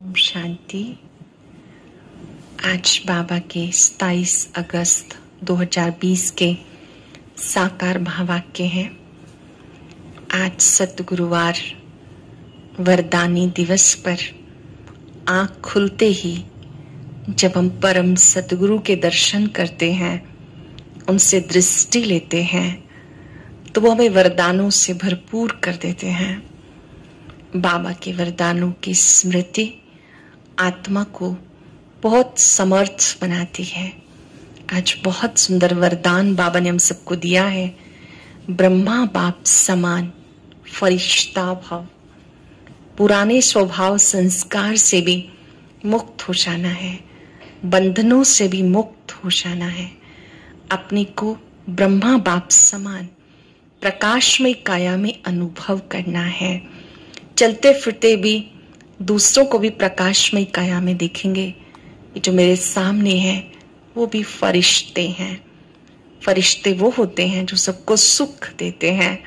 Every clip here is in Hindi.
ओम शांति। आज बाबा के 27 अगस्त 2020 के साकार महावाक्य हैं। आज सतगुरुवार वरदानी दिवस पर आँख खुलते ही जब हम परम सतगुरु के दर्शन करते हैं, उनसे दृष्टि लेते हैं, तो वो हमें वरदानों से भरपूर कर देते हैं। बाबा के वरदानों की स्मृति आत्मा को बहुत समर्थ बनाती है। आज बहुत सुंदर वरदान बाबा ने हम सबको दिया है। ब्रह्मा बाप समान फरिश्ता भाव, पुराने स्वभाव संस्कार से भी मुक्त हो जाना है, बंधनों से भी मुक्त हो जाना है, अपने को ब्रह्मा बाप समान प्रकाशमय काया में अनुभव करना है। चलते फिरते भी दूसरों को भी प्रकाशमय काया में देखेंगे। ये जो मेरे सामने है वो भी फरिश्ते हैं। फरिश्ते वो होते हैं जो सबको सुख देते हैं।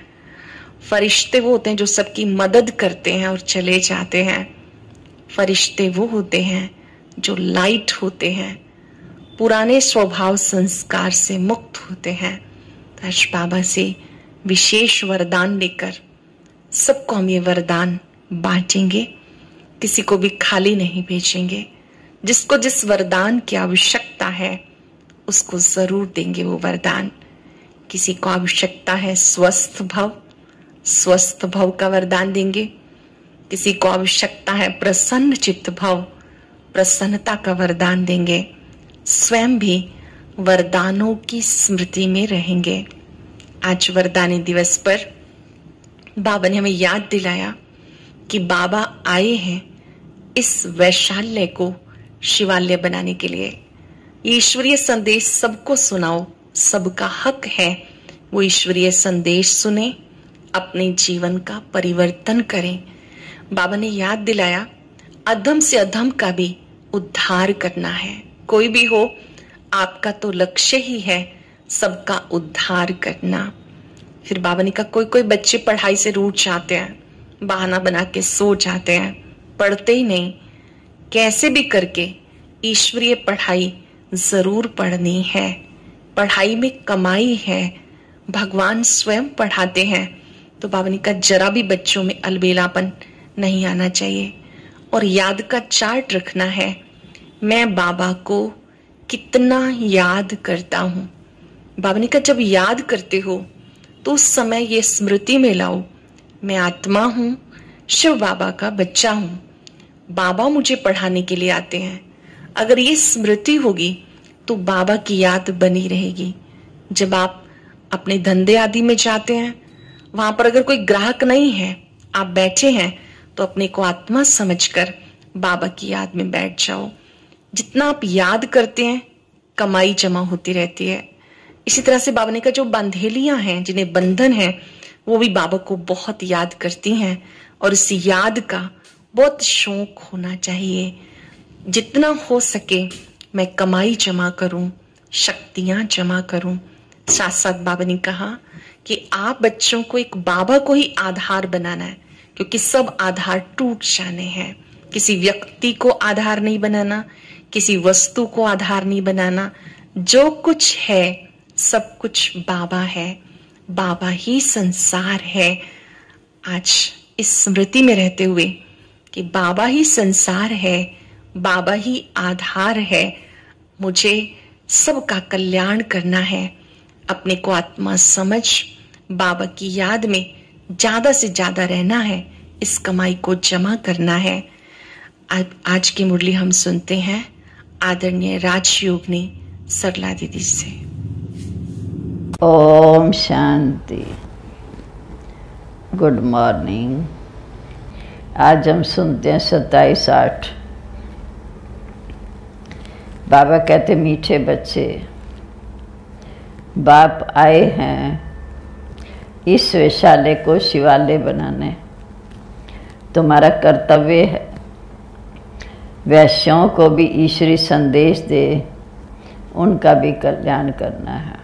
फरिश्ते वो होते हैं जो सबकी मदद करते हैं और चले जाते हैं। फरिश्ते वो होते हैं जो लाइट होते हैं, पुराने स्वभाव संस्कार से मुक्त होते हैं। आज बाबा से विशेष वरदान लेकर सबको हम ये वरदान बांटेंगे, किसी को भी खाली नहीं भेजेंगे। जिसको जिस वरदान की आवश्यकता है उसको जरूर देंगे वो वरदान। किसी को आवश्यकता है स्वस्थ भव का वरदान देंगे। किसी को आवश्यकता है प्रसन्न चित्त भव, प्रसन्नता का वरदान देंगे। स्वयं भी वरदानों की स्मृति में रहेंगे। आज वरदानी दिवस पर बाबा ने हमें याद दिलाया कि बाबा आए हैं इस वैशाल्य को शिवालय बनाने के लिए। ईश्वरीय संदेश सबको सुनाओ, सबका हक है वो ईश्वरीय संदेश सुने, अपने जीवन का परिवर्तन करें। बाबा ने याद दिलाया अधम से अधम का भी उद्धार करना है। कोई भी हो, आपका तो लक्ष्य ही है सबका उद्धार करना। फिर बाबा ने कहा कोई बच्चे पढ़ाई से रूठ जाते हैं, बहाना बना के सो जाते हैं, पढ़ते ही नहीं। कैसे भी करके ईश्वरीय पढ़ाई जरूर पढ़नी है। पढ़ाई में कमाई है, भगवान स्वयं पढ़ाते हैं। तो बाबा ने कहा जरा भी बच्चों में अलबेलापन नहीं आना चाहिए और याद का चार्ट रखना है। मैं बाबा को कितना याद करता हूँ। बाबा ने कहा जब याद करते हो तो उस समय ये स्मृति में लाओ, मैं आत्मा हूं, शिव बाबा का बच्चा हूं, बाबा मुझे पढ़ाने के लिए आते हैं। अगर ये स्मृति होगी तो बाबा की याद बनी रहेगी। जब आप अपने धंधे आदि में जाते हैं, वहां पर अगर कोई ग्राहक नहीं है, आप बैठे हैं, तो अपने को आत्मा समझकर बाबा की याद में बैठ जाओ। जितना आप याद करते हैं, कमाई जमा होती रहती है। इसी तरह से बाबा ने कहा जो बंधेलियां हैं, जिन्हें बंधन है, वो भी बाबा को बहुत याद करती हैं और इस याद का बहुत शौक होना चाहिए। जितना हो सके मैं कमाई जमा करूं, शक्तियां जमा करूं। साथ साथ बाबा ने कहा कि आप बच्चों को एक बाबा को ही आधार बनाना है, क्योंकि सब आधार टूट जाने हैं। किसी व्यक्ति को आधार नहीं बनाना, किसी वस्तु को आधार नहीं बनाना। जो कुछ है सब कुछ बाबा है, बाबा ही संसार है। आज इस स्मृति में रहते हुए कि बाबा ही संसार है, बाबा ही आधार है, मुझे सबका कल्याण करना है। अपने को आत्मा समझ बाबा की याद में ज्यादा से ज्यादा रहना है, इस कमाई को जमा करना है। आज की मुरली हम सुनते हैं आदरणीय राजयोगिनी सरला दीदी से। ओम शांति। Good morning. आज हम सुनते हैं 27/8। बाबा कहते मीठे बच्चे, बाप आए हैं इस वैशाल्य को शिवालय बनाने। तुम्हारा कर्तव्य है वैश्यों को भी ईश्वरी संदेश दे, उनका भी कल्याण करना है,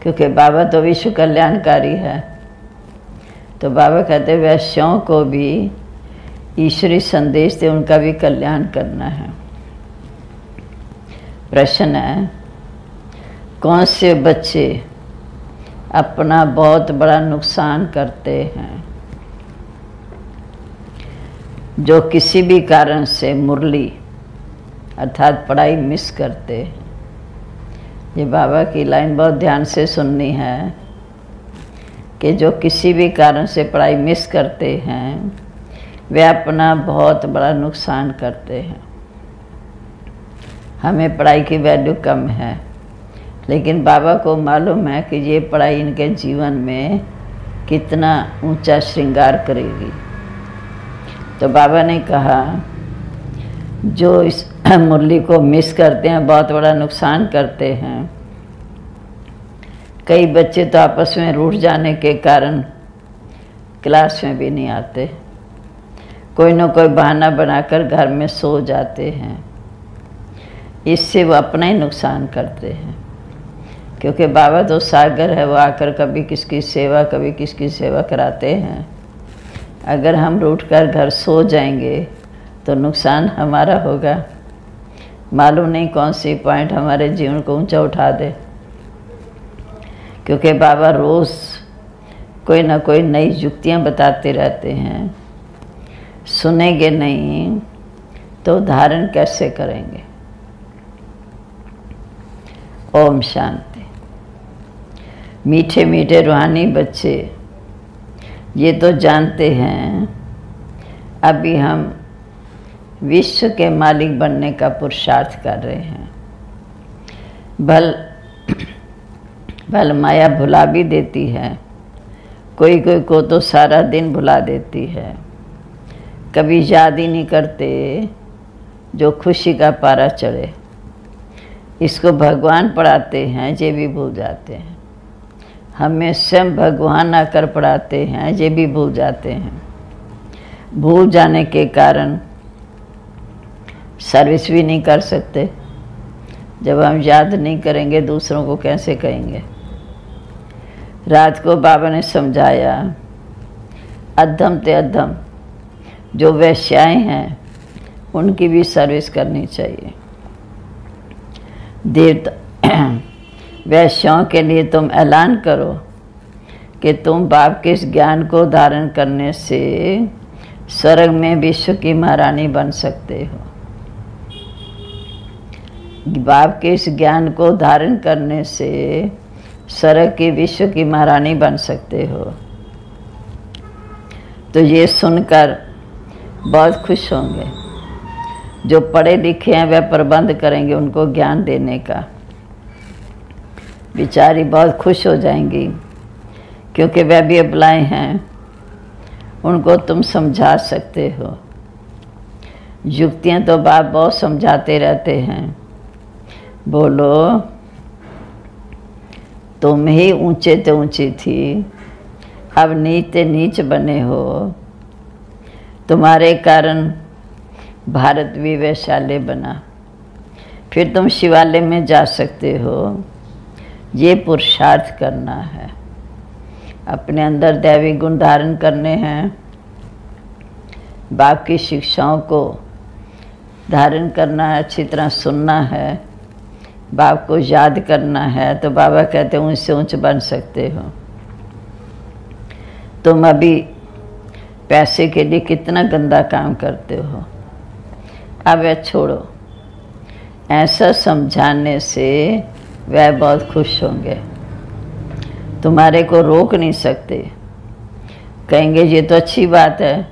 क्योंकि बाबा तो विश्व कल्याणकारी है। तो बाबा कहते वैश्यों को भी ईश्वरी संदेश दे, उनका भी कल्याण करना है। प्रश्न है, कौन से बच्चे अपना बहुत बड़ा नुकसान करते हैं? जो किसी भी कारण से मुरली अर्थात पढ़ाई मिस करते हैं। ये बाबा की लाइन बहुत ध्यान से सुननी है कि जो किसी भी कारण से पढ़ाई मिस करते हैं वे अपना बहुत बड़ा नुकसान करते हैं। हमें पढ़ाई की वैल्यू कम है, लेकिन बाबा को मालूम है कि ये पढ़ाई इनके जीवन में कितना ऊंचा श्रृंगार करेगी। तो बाबा ने कहा जो इस मुरली को मिस करते हैं, बहुत बड़ा नुकसान करते हैं। कई बच्चे तो आपस में रूठ जाने के कारण क्लास में भी नहीं आते, कोई न कोई बहाना बनाकर घर में सो जाते हैं। इससे वो अपना ही नुकसान करते हैं, क्योंकि बाबा तो सागर है, वो आकर कभी किसकी सेवा कभी किसकी सेवा कराते हैं। अगर हम रूठकर घर सो जाएंगे तो नुकसान हमारा होगा। मालूम नहीं कौन सी पॉइंट हमारे जीवन को ऊंचा उठा दे, क्योंकि बाबा रोज़ कोई ना कोई नई युक्तियाँ बताते रहते हैं। सुनेंगे नहीं तो धारण कैसे करेंगे? ओम शांति। मीठे मीठे रूहानी बच्चे ये तो जानते हैं अभी हम विश्व के मालिक बनने का पुरुषार्थ कर रहे हैं। भल माया भुला भी देती है, कोई कोई को तो सारा दिन भुला देती है। कभी याद ही नहीं करते जो खुशी का पारा चढ़े। इसको भगवान पढ़ाते हैं, ये भी भूल जाते हैं। हमें स्वयं भगवान आकर पढ़ाते हैं, ये भी भूल जाते हैं। भूल जाने के कारण सर्विस भी नहीं कर सकते। जब हम याद नहीं करेंगे दूसरों को कैसे कहेंगे? रात को बाबा ने समझाया, अधम ते अधम जो वैश्याएं हैं उनकी भी सर्विस करनी चाहिए। वैश्याओं के लिए तुम ऐलान करो कि तुम बाप के इस ज्ञान को धारण करने से स्वर्ग में विश्व की महारानी बन सकते हो। बाप के इस ज्ञान को धारण करने से स्वर्ग की विश्व की महारानी बन सकते हो। तो ये सुनकर बहुत खुश होंगे। जो पढ़े लिखे हैं वह प्रबंध करेंगे उनको ज्ञान देने का। बेचारी बहुत खुश हो जाएंगी, क्योंकि वह भी अबलाएं हैं, उनको तुम समझा सकते हो। युक्तियाँ तो बाप बहुत समझाते रहते हैं। बोलो, तुम ही ऊंचे ते ऊंची थी, अब नीच ते नीच बने हो। तुम्हारे कारण भारत भी वैशाल्य बना, फिर तुम शिवालय में जा सकते हो। ये पुरुषार्थ करना है, अपने अंदर दैवी गुण धारण करने हैं, बाप की शिक्षाओं को धारण करना है, अच्छी तरह सुनना है, बाप को याद करना है। तो बाबा कहते हैं ऊंच से ऊंच बन सकते हो। तुम अभी पैसे के लिए कितना गंदा काम करते हो, अब वह छोड़ो। ऐसा समझाने से वह बहुत खुश होंगे। तुम्हारे को रोक नहीं सकते, कहेंगे ये तो अच्छी बात है,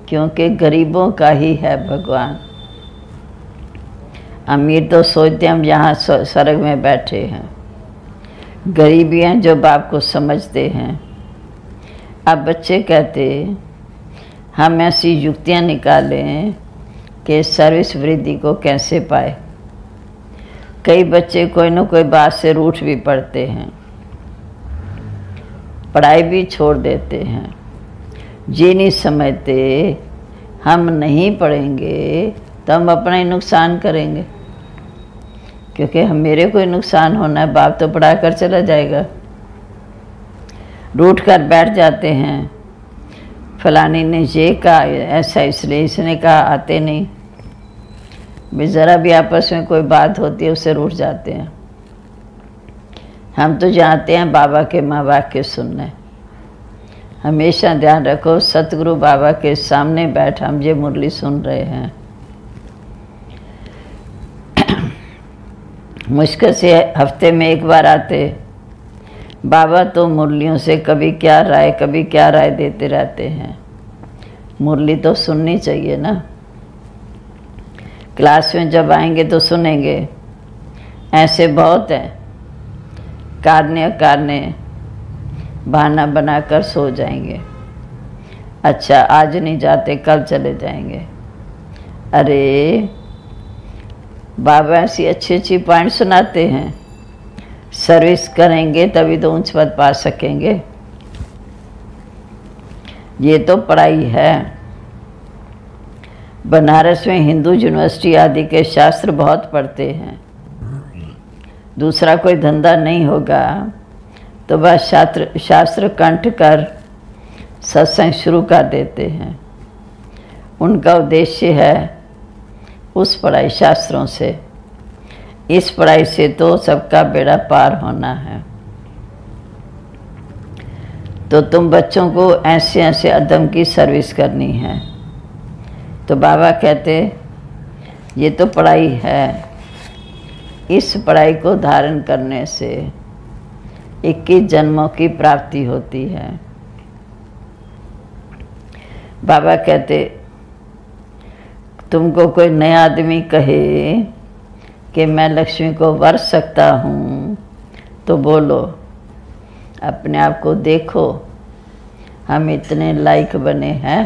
क्योंकि गरीबों का ही है भगवान। अमीर तो सोचते हम यहाँ स्वर्ग में बैठे हैं, गरीबी हैं जो बाप को समझते हैं। अब बच्चे कहते हम ऐसी युक्तियाँ निकालें कि सर्विस वृद्धि को कैसे पाए। कई बच्चे कोई न कोई बात से रूठ भी पड़ते हैं, पढ़ाई भी छोड़ देते हैं। ये नहीं समझते हम नहीं पढ़ेंगे तो हम अपना ही नुकसान करेंगे, क्योंकि हम मेरे को ही नुकसान होना है, बाप तो पढ़ा कर चला जाएगा। रूठ कर बैठ जाते हैं, फलानी ने ये कहा ऐसा, इसलिए इसने कहा आते नहीं। भी ज़रा भी आपस में कोई बात होती है उससे रूठ जाते हैं। हम तो जानते हैं बाबा के माँ वाक्य सुनने। हमेशा ध्यान रखो, सतगुरु बाबा के सामने बैठ हम ये मुरली सुन रहे हैं। मुश्किल से हफ्ते में एक बार आते बाबा, तो मुरलियों से कभी क्या राय देते रहते हैं। मुरली तो सुननी चाहिए ना। क्लास में जब आएंगे तो सुनेंगे। ऐसे बहुत हैं, कारने बहाना बनाकर सो जाएंगे। अच्छा आज नहीं जाते, कल चले जाएंगे। अरे बाबा ऐसी अच्छी पॉइंट सुनाते हैं। सर्विस करेंगे तभी तो ऊंच पद पा सकेंगे। ये तो पढ़ाई है। बनारस में हिंदू यूनिवर्सिटी आदि के शास्त्र बहुत पढ़ते हैं। दूसरा कोई धंधा नहीं होगा तो बस शास्त्र कंठ कर सत्संग शुरू कर देते हैं। उनका उद्देश्य है उस पढ़ाई शास्त्रों से, इस पढ़ाई से तो सबका बेड़ा पार होना है। तो तुम बच्चों को ऐसे अदम की सर्विस करनी है। तो बाबा कहते ये तो पढ़ाई है, इस पढ़ाई को धारण करने से 21 जन्मों की प्राप्ति होती है। बाबा कहते तुमको कोई नया आदमी कहे कि मैं लक्ष्मी को वर सकता हूँ, तो बोलो अपने आप को देखो, हम इतने लायक बने हैं।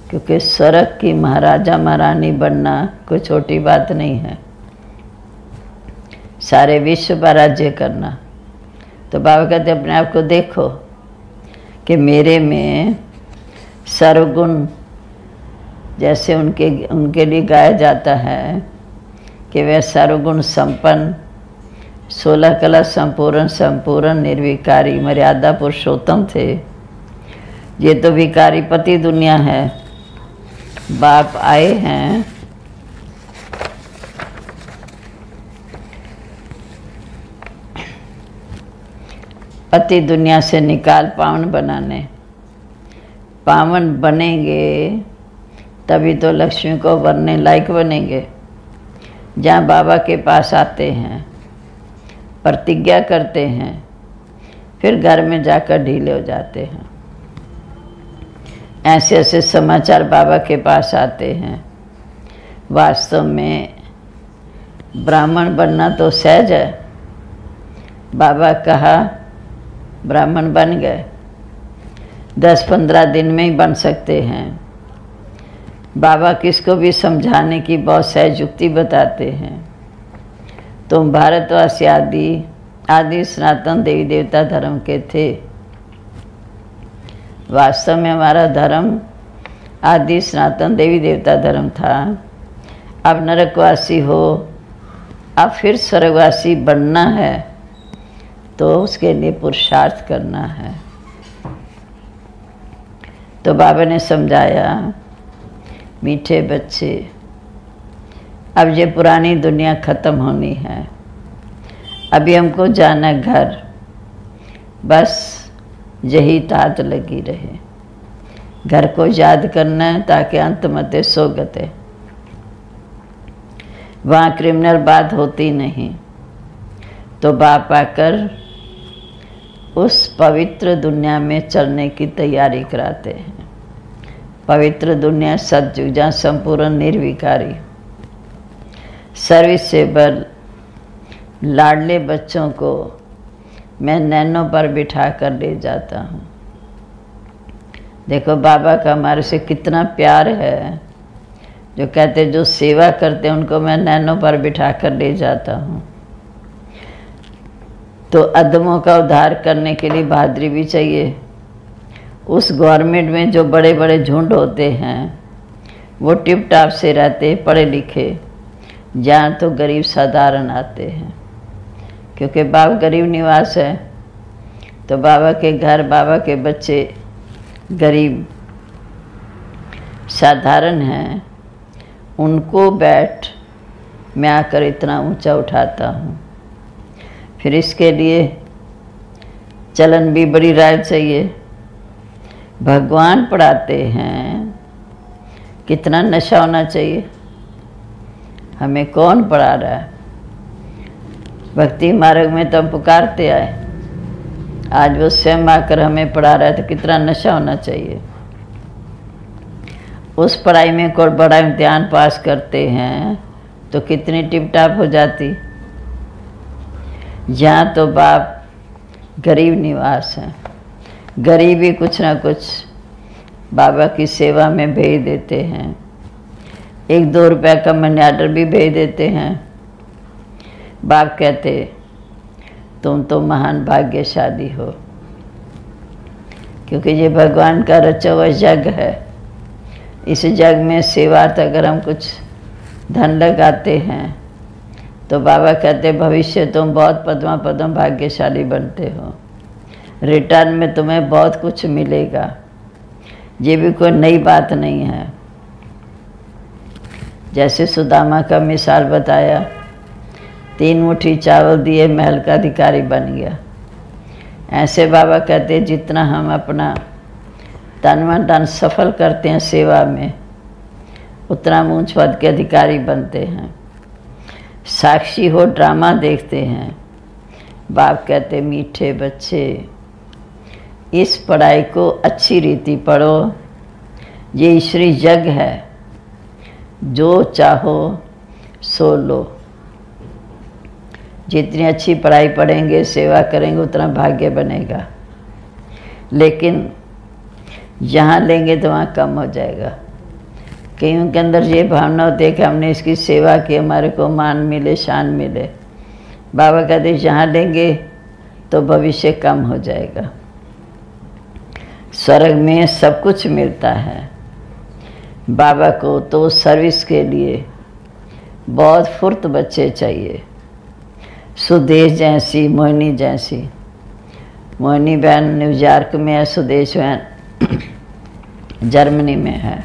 क्योंकि स्वर्ग की महाराजा महारानी बनना कोई छोटी बात नहीं है, सारे विश्व पर राज्य करना। तो बाबा कहते अपने आप को देखो कि मेरे में सर्वगुण, जैसे उनके लिए गाया जाता है कि वह सर्वगुण संपन्न, 16 कला संपूर्ण निर्विकारी मर्यादा पुरुषोत्तम थे। ये तो विकारी पति दुनिया है। बाप आए हैं पति दुनिया से निकाल पावन बनाने। पावन बनेंगे तभी तो लक्ष्मी को वरने लायक बनेंगे। जहाँ बाबा के पास आते हैं, प्रतिज्ञा करते हैं, फिर घर में जाकर ढीले हो जाते हैं। ऐसे समाचार बाबा के पास आते हैं। वास्तव में ब्राह्मण बनना तो सहज है। बाबा कहा ब्राह्मण बन गए, 10-15 दिन में ही बन सकते हैं। बाबा किसको भी समझाने की बहुत सहज युक्ति बताते हैं। तुम भारतवासी आदि सनातन देवी देवता धर्म के थे। वास्तव में हमारा धर्म आदि सनातन देवी देवता धर्म था। अब नरकवासी हो, अब फिर स्वर्गवासी बनना है, तो उसके लिए पुरुषार्थ करना है। तो बाबा ने समझाया, मीठे बच्चे, अब ये पुरानी दुनिया ख़त्म होनी है। अभी हमको जाना घर, बस यही तात लगी रहे। घर को याद करना है ताकि अंत मते सोगते। वहाँ क्रिमिनल बात होती नहीं। तो बाप आकर उस पवित्र दुनिया में चलने की तैयारी कराते हैं। पवित्र दुनिया सतयुग, जहाँ संपूर्ण निर्विकारी सर्विसेबल लाडले बच्चों को मैं नैनों पर बिठा कर ले जाता हूँ। देखो बाबा का हमारे से कितना प्यार है। जो कहते जो सेवा करते हैं उनको मैं नैनों पर बिठा कर ले जाता हूँ। तो अधमों का उद्धार करने के लिए बहादुरी भी चाहिए। उस गवर्नमेंट में जो बड़े बड़े झुंड होते हैं वो टिप टाप से रहते, पढ़े लिखे। जहाँ तो गरीब साधारण आते हैं, क्योंकि बाबा गरीब निवास है। तो बाबा के घर बाबा के बच्चे गरीब साधारण हैं, उनको बैठ मैं आकर इतना ऊंचा उठाता हूँ। फिर इसके लिए चलन भी बड़ी राय चाहिए। भगवान पढ़ाते हैं, कितना नशा होना चाहिए। हमें कौन पढ़ा रहा है? भक्ति मार्ग में तो हम पुकारते आए, आज वो स्वयं आकर हमें पढ़ा रहा है, तो कितना नशा होना चाहिए। उस पढ़ाई में कोई बड़ा इम्तिहान पास करते हैं तो कितनी टिप टाप हो जाती। यहाँ तो बाप गरीब निवास है, गरीबी कुछ ना कुछ बाबा की सेवा में भेज देते हैं। 1-2 रुपये का मनी आर्डर भी भेज देते हैं। बाप कहते तुम तो महान भाग्यशाली हो, क्योंकि ये भगवान का रचा हुआ जग है। इस जग में सेवार्थ अगर हम कुछ धन लगाते हैं तो बाबा कहते भविष्य तुम बहुत पद्मा पद्म भाग्यशाली बनते हो, रिटर्न में तुम्हें बहुत कुछ मिलेगा। ये भी कोई नई बात नहीं है। जैसे सुदामा का मिसाल बताया, 3 मुट्ठी चावल दिए महल का अधिकारी बन गया। ऐसे बाबा कहते जितना हम अपना तन मन धन सफल करते हैं सेवा में, उतना हम ऊंच पद के अधिकारी बनते हैं। साक्षी हो ड्रामा देखते हैं। बाप कहते मीठे बच्चे, इस पढ़ाई को अच्छी रीति पढ़ो। ये ईश्वरी जग है, जो चाहो सो लो। जितनी अच्छी पढ़ाई पढ़ेंगे, सेवा करेंगे, उतना भाग्य बनेगा। लेकिन जहाँ लेंगे तो वहाँ कम हो जाएगा। कईयों के अंदर ये भावना होती है कि हमने इसकी सेवा की, हमारे को मान मिले, शान मिले। बाबा कहते जहाँ लेंगे तो भविष्य कम हो जाएगा। स्वर्ग में सब कुछ मिलता है। बाबा को तो सर्विस के लिए बहुत फुर्त बच्चे चाहिए। सुदेश जैसी, मोहिनी जैसी। मोहिनी बहन न्यूयॉर्क में है, सुदेश बहन जर्मनी में है।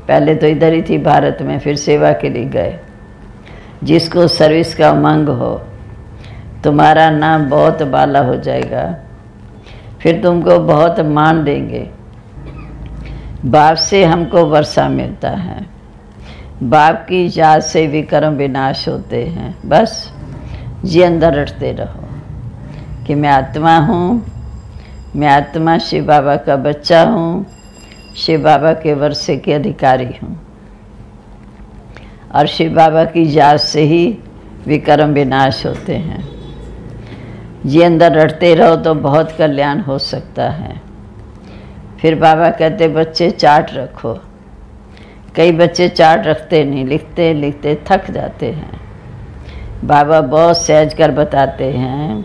पहले तो इधर ही थी भारत में, फिर सेवा के लिए गए। जिसको सर्विस का उमंग हो, तुम्हारा नाम बहुत बाला हो जाएगा, फिर तुमको बहुत मान देंगे। बाप से हमको वर्षा मिलता है, बाप की याद से विक्रम विनाश होते हैं। बस ये अंदर रटते रहो कि मैं आत्मा हूँ, मैं आत्मा शिव बाबा का बच्चा हूँ, शिव बाबा के वर्षे के अधिकारी हूँ। और शिव बाबा की याद से ही विक्रम विनाश होते हैं। ये अंदर रटते रहो तो बहुत कल्याण हो सकता है। फिर बाबा कहते बच्चे चार्ट रखो। कई बच्चे चार्ट रखते नहीं, लिखते लिखते थक जाते हैं। बाबा बहुत सहज कर बताते हैं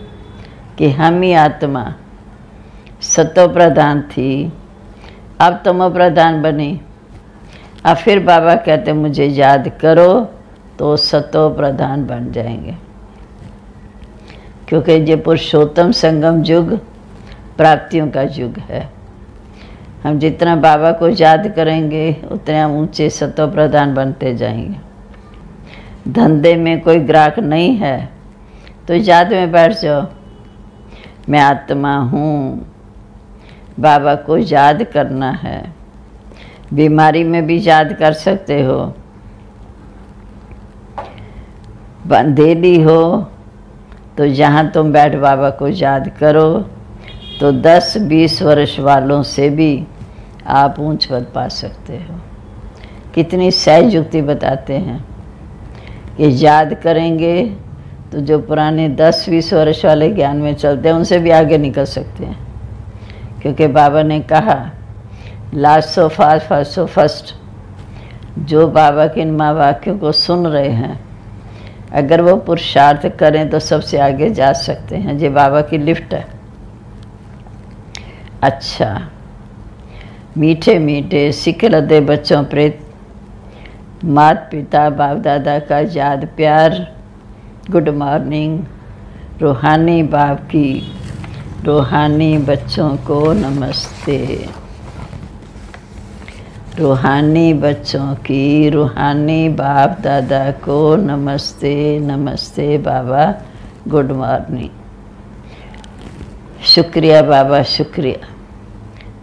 कि हम ही आत्मा सतो प्रधान थी, अब तमो प्रधान बनी। अब फिर बाबा कहते मुझे याद करो तो सतो प्रधान बन जाएंगे। क्योंकि ये पुरुषोत्तम संगम युग प्राप्तियों का युग है। हम जितना बाबा को याद करेंगे उतने हम ऊंचे सतो प्रधान बनते जाएंगे। धंधे में कोई ग्राहक नहीं है तो याद में बैठ जाओ, मैं आत्मा हूँ। बाबा को याद करना है। बीमारी में भी याद कर सकते हो, बंधेली हो तो जहाँ तुम बैठ बाबा को याद करो तो 10-20 वर्ष वालों से भी आप ऊंच पद पा सकते हो। कितनी सहज युक्ति बताते हैं कि याद करेंगे तो जो पुराने 10-20 वर्ष वाले ज्ञान में चलते हैं उनसे भी आगे निकल सकते हैं। क्योंकि बाबा ने कहा last so fast, first so first. जो बाबा के इन महावाक्यों को सुन रहे हैं, अगर वो पुरुषार्थ करें तो सबसे आगे जा सकते हैं। ये बाबा की लिफ्ट है। अच्छा, मीठे मीठे सिख लदे बच्चों प्रेत माता पिता बाप दादा का याद प्यार, गुड मॉर्निंग। रूहानी बाप की रूहानी बच्चों को नमस्ते। रूहानी बच्चों की रूहानी बाप दादा को नमस्ते नमस्ते बाबा, गुड मॉर्निंग। शुक्रिया बाबा, शुक्रिया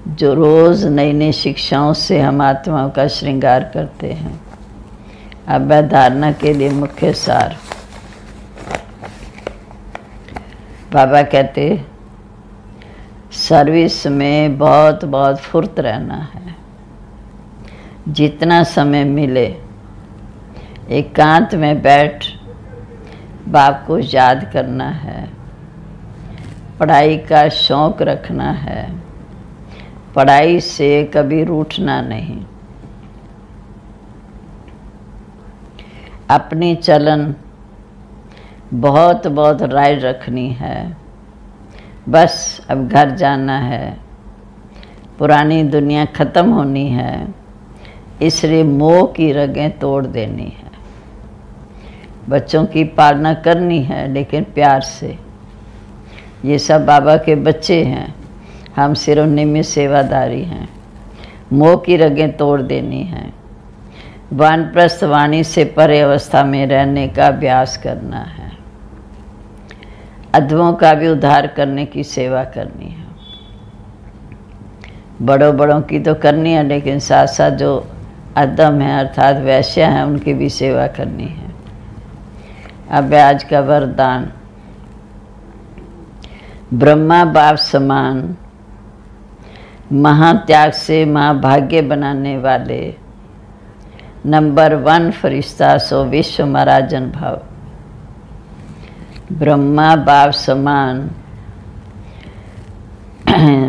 जो रोज़ नई नई शिक्षाओं से हम आत्माओं का श्रृंगार करते हैं। अभ्यास धारणा के लिए मुख्य सार। बाबा कहते सर्विस में बहुत बहुत फुर्त रहना है। जितना समय मिले एकांत में बैठ बाप को याद करना है। पढ़ाई का शौक़ रखना है। पढ़ाई से कभी रूठना नहीं। अपनी चलन बहुत बहुत राय रखनी है। बस अब घर जाना है। पुरानी दुनिया ख़त्म होनी है, इसलिए मोह की रगें तोड़ देनी है। बच्चों की पालना करनी है लेकिन प्यार से। ये सब बाबा के बच्चे हैं, हम सिर्फ निमित्त सेवादारी हैं। मोह की रगें तोड़ देनी है। वानप्रस्थ वाणी से परे अवस्था में रहने का अभ्यास करना है। अधमों का भी उद्धार करने की सेवा करनी है। बड़ों बड़ों की तो करनी है, लेकिन साथ साथ जो अधम है अर्थात वैश्य हैं उनकी भी सेवा करनी है। अब आज का वरदान। ब्रह्मा बाप समान महात्याग से महाभाग्य बनाने वाले नंबर 1 फरिश्ता सो विश्व महाराजन भाव। ब्रह्मा बाप समान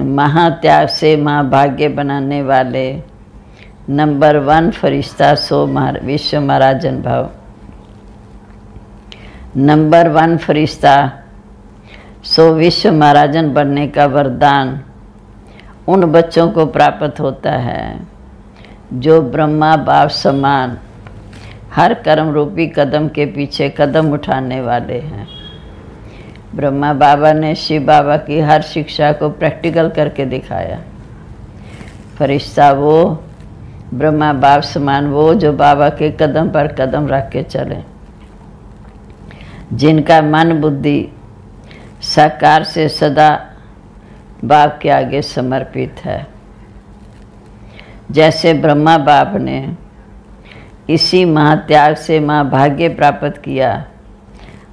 महात्याग से महाभाग्य बनाने वाले नंबर 1 फरिश्ता सो विश्व महाराजन भाव। नंबर 1 फरिश्ता सो विश्व महाराजन बनने का वरदान उन बच्चों को प्राप्त होता है जो ब्रह्मा बाप समान हर कर्म रूपी कदम के पीछे कदम उठाने वाले हैं। ब्रह्मा बाबा ने शिव बाबा की हर शिक्षा को प्रैक्टिकल करके दिखाया। फरिश्ता वो, ब्रह्मा बाप समान वो जो बाबा के कदम पर कदम रख के चले, जिनका मन बुद्धि साकार से सदा बाप के आगे समर्पित है। जैसे ब्रह्मा बाप ने इसी महात्याग से महाभाग्य प्राप्त किया,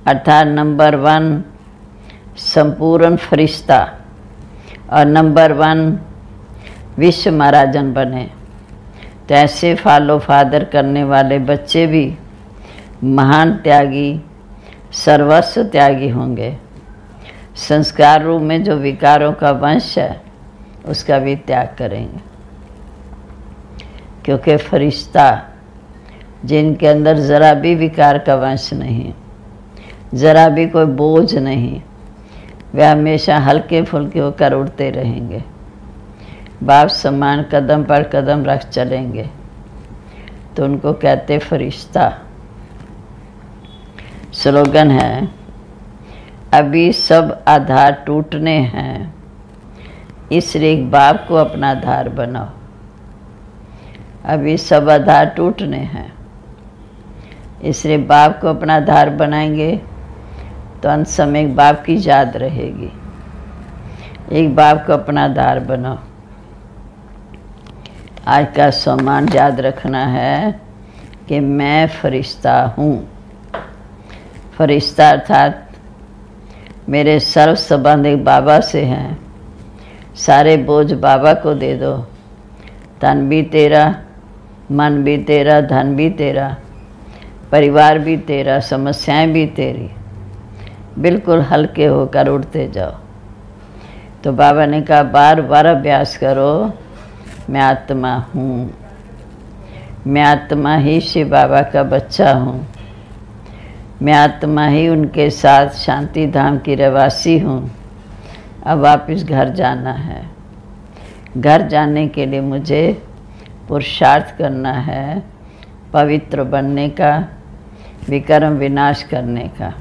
अर्थात नंबर 1 संपूर्ण फरिश्ता और नंबर 1 विश्व महाराजन बने, तो ऐसे फॉलो फादर करने वाले बच्चे भी महान त्यागी, सर्वस्व त्यागी होंगे। संस्कार रूप में जो विकारों का वंश है उसका भी त्याग करेंगे, क्योंकि फरिश्ता जिनके अंदर ज़रा भी विकार का वंश नहीं, ज़रा भी कोई बोझ नहीं, वे हमेशा हल्के फुल्के होकर उड़ते रहेंगे। बाप समान कदम पर कदम रख चलेंगे, तो उनको कहते फरिश्ता। स्लोगन है, अभी सब आधार टूटने हैं, इसलिए एक बाप को अपना आधार बनाओ। अभी सब आधार टूटने हैं, इसलिए बाप को अपना आधार बनाएंगे तो अंत समय एक बाप की याद रहेगी। एक बाप को अपना आधार बनाओ। आज का सम्मान याद रखना है कि मैं फरिश्ता हूँ। फरिश्ता अर्थात मेरे सर्व संबंध एक बाबा से हैं। सारे बोझ बाबा को दे दो। तन भी तेरा, मन भी तेरा, धन भी तेरा, परिवार भी तेरा, समस्याएं भी तेरी। बिल्कुल हल्के होकर उड़ते जाओ। तो बाबा ने कहा बार बार अभ्यास करो, मैं आत्मा हूँ। मैं आत्मा ही शिव बाबा का बच्चा हूँ। मैं आत्मा ही उनके साथ शांति धाम की रहवासी हूँ। अब वापस घर जाना है। घर जाने के लिए मुझे पुरुषार्थ करना है, पवित्र बनने का, विकर्म विनाश करने का।